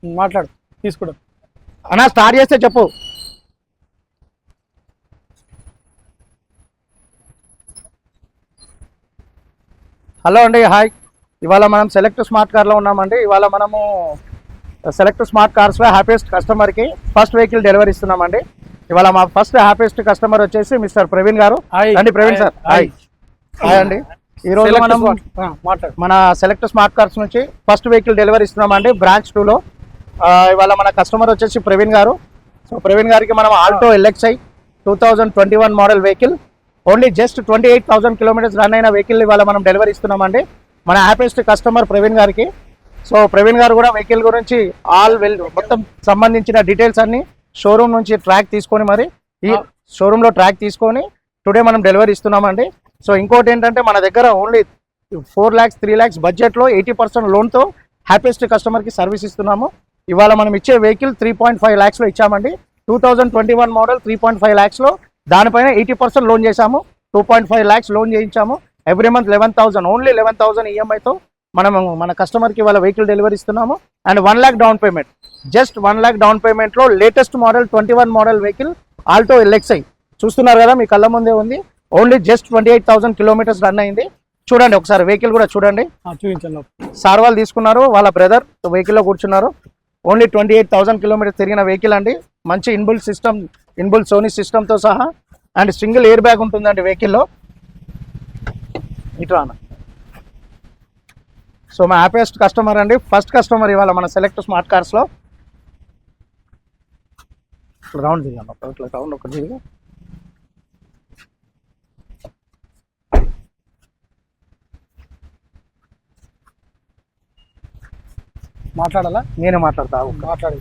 మాట్లాడు తీసుకుంటాం అన్నా స్టార్ట్ చేస్తే చెప్పు. హలో అండి, హాయ్. ఇవాళ మనం సెలెక్ట్ స్మార్ట్ కార్లో ఉన్నామండి. ఇవాళ మనము సెలెక్ట్ స్మార్ట్ కార్స్లో హ్యాపీయెస్ట్ కస్టమర్కి ఫస్ట్ వెహికల్ డెలివరీ ఇస్తున్నామండి. ఇవాళ మా ఫస్ట్ హ్యాపీయెస్ట్ కస్టమర్ వచ్చేసి మిస్టర్ ప్రవీణ్ గారు. అండి ప్రవీణ్ సార్, హాయ్. హాయ్ అండి. ఈరోజు మనం మన సెలెక్ట్ స్మార్ట్ కార్స్ నుంచి ఫస్ట్ వెహికల్ డెలివరీ ఇస్తున్నామండి బ్రాంచ్ 2లో. ఇవాళ మన కస్టమర్ వచ్చేసి ప్రవీణ్ గారు. సో ప్రవీణ్ గారికి మనం Alto LXi 2021 model vehicle, only just 28,000 kilometres run అయిన వెహికల్ ఇవాళ మనం డెలివరీ ఇస్తున్నామండి మన హ్యాపీయెస్ట్ కస్టమర్ ప్రవీణ్ గారికి. సో ప్రవీణ్ గారు కూడా వెహికల్ గురించి మొత్తం సంబంధించిన డీటెయిల్స్ అన్ని షోరూమ్ నుంచి ట్రాక్ తీసుకొని మరి ఈ షోరూంలో ట్రాక్ తీసుకొని టుడే మనం డెలివరీ ఇస్తున్నామండి. సో ఇంకోటి ఏంటంటే మన దగ్గర ఓన్లీ 4 lakhs 3 lakhs బడ్జెట్లో 80% లోన్తో హ్యాపీయెస్ట్ కస్టమర్కి సర్వీస్ ఇస్తున్నాము. ఇవాళ మనం ఇచ్చే వెహికల్ 3.5 lakhsలో ఇచ్చామండి. 2021 మోడల్ 3.5 lakhsలో, దానిపైన 80% లోన్ చేశాము. 2.5 lakhs లోన్ చేయించాము. ఎవ్రీ మంత్ 11,000, ఓన్లీ 11,000 ఈఎంఐతో మనం మన కస్టమర్కి ఇవాళ వెహికల్ డెలివరీ ఇస్తున్నాము. And 1 lakh down payment, just 1 lakh down పేమెంట్లో latest model 21 model vehicle Alto LXi చూస్తున్నారు కదా, మీ కళ్ళ ముందే ఉంది. ఓన్లీ జస్ట్ 28,000 కిలోమీటర్స్ రన్ అయింది. చూడండి ఒకసారి వెహికల్ కూడా చూడండి. చూపించండి. సార్ వాళ్ళు తీసుకున్నారు, వాళ్ళ బ్రదర్ వెహికల్లో కూర్చున్నారు. ఓన్లీ 28,000 కిలోమీటర్స్ తిరిగిన వెహికల్ అండి. మంచి ఇన్బుల్ సిస్టమ్, ఇన్బుల్ సోనీ సిస్టమ్తో సహా, అండ్ సింగిల్ ఎయిర్ బ్యాగ్ ఉంటుందండి వెహికల్లో. ఇట్లా సో మా హ్యాపీయెస్ట్ కస్టమర్ అండి, ఫస్ట్ కస్టమర్ ఇవాళ మన సెలెక్ట్ స్మార్ట్ కార్స్లో. రౌండ్ దిగాను, ఇట్లా రౌండ్ ఒకటి దిగి మాట్లాడాలా? నేనే మాట్లాడతా, మాట్లాడి.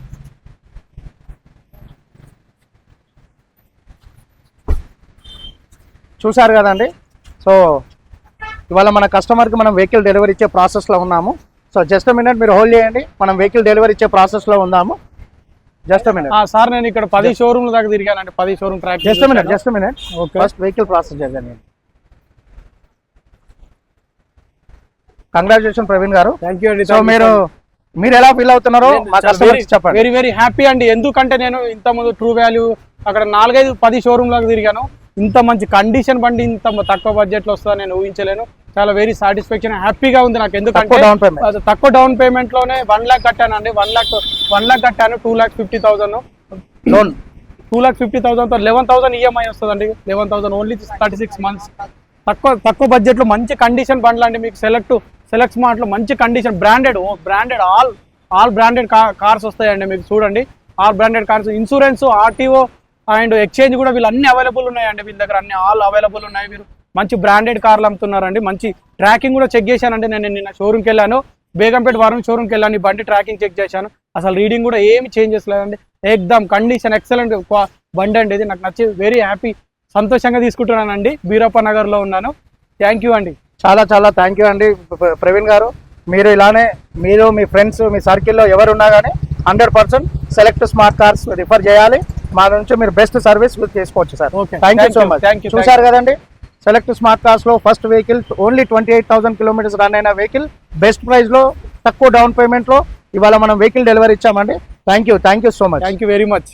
చూసారు కదండి. సో ఇవాళ మన కస్టమర్కి మనం వెహికల్ డెలివరీ ఇచ్చే ప్రాసెస్లో ఉన్నాము. సో జస్ట్ మినిట్ మీరు హోల్డ్ చేయండి, మనం వెహికల్ డెలివరీ ఇచ్చే ప్రాసెస్లో ఉందాము. జస్ట్ మినిట్ సార్, నేను ఇక్కడ 10 షోరూమ్ల దాకా తిరిగానండి, 10 showroom track. Just minute first vehicle process చేద్దాం. కంగ్రాచులేషన్ ప్రవీణ్ గారు. థ్యాంక్ యూ అండి. సో మీరు ఎలా ఫీల్ అవుతున్నారో మా కస్టమర్స్ చెప్పండి. వెరీ వెరీ హ్యాపీ అండి. ఎందుకంటే నేను ఇంతకుముందు ట్రూ వాల్యూ అక్కడ 4-5-10 షోరూమ్ లాగా తిరిగాను. ఇంత మంచి కండిషన్ బండి ఇంత తక్కువ బడ్జెట్లో వస్తుందని నేను ఊహించలేను. చాలా వెరీ సాటిస్ఫాక్షన్, హ్యాపీగా ఉంది నాకు. ఎందుకంటే తక్కువ డౌన్ పేమెంట్ లోనే 1 lakh కట్టానండి. 1 lakh కట్టాను. 2,50,000 లోన్, 2,50,000తో 11,000 ఈఎంఐ వస్తుందండి. 11,000 ఓన్లీ 36 months. తక్కువ బడ్జెట్లో మంచి కండిషన్ బండ్లు అండి. మీకు సెలెక్ట్ స్మార్ట్లో మంచి condition, branded all branded cars వస్తాయండి. మీకు చూడండి, all branded cars, insurance, RTO and exchange కూడా వీళ్ళు అన్ని అవైలబుల్ ఉన్నాయండి. వీళ్ళ దగ్గర అన్ని ఆల్ అవైలబుల్ ఉన్నాయి. మీరు మంచి బ్రాండెడ్ కార్లు అమ్ముతున్నారండి. మంచి ట్రాకింగ్ కూడా చెక్ చేశానండి. నేను నిన్న షోరూమ్కి వెళ్ళాను, బేగంపేట వారం షోరూమ్కి వెళ్ళాను. ఈ బండి ట్రాకింగ్ చెక్ చేశాను. అసలు రీడింగ్ కూడా ఏమి చేంజెస్ లేదండి. ఎక్దమ్ కండిషన్ ఎక్సలెంట్ బండి అండి. ఇది నాకు నచ్చి వెరీ హ్యాపీ, సంతోషంగా తీసుకుంటున్నానండి. బీరప్ప నగర్లో ఉన్నాను. థ్యాంక్ యూ అండి, చాలా చాలా థ్యాంక్ యూ అండి ప్రవీణ్ గారు. మీరు ఇలానే మీరు మీ ఫ్రెండ్స్ మీ సర్కిల్లో ఎవరున్నా కానీ 100% సెలెక్ట్ స్మార్ట్ కార్స్ రిఫర్ చేయాలి. మా నుంచి మీరు బెస్ట్ సర్వీస్ చేసుకోవచ్చు sir. Thank you so much. చూసారు కదండి, సెలెక్ట్ స్మార్ట్ కార్స్లో first vehicle only 28,000 kilometres run అయిన వెహికల్, బెస్ట్ ప్రైస్లో, తక్కువ డౌన్ పేమెంట్లో ఇవాళ మనం వెహికల్ డెలివరీ ఇచ్చామండి. Thank you so much. Thank you very much.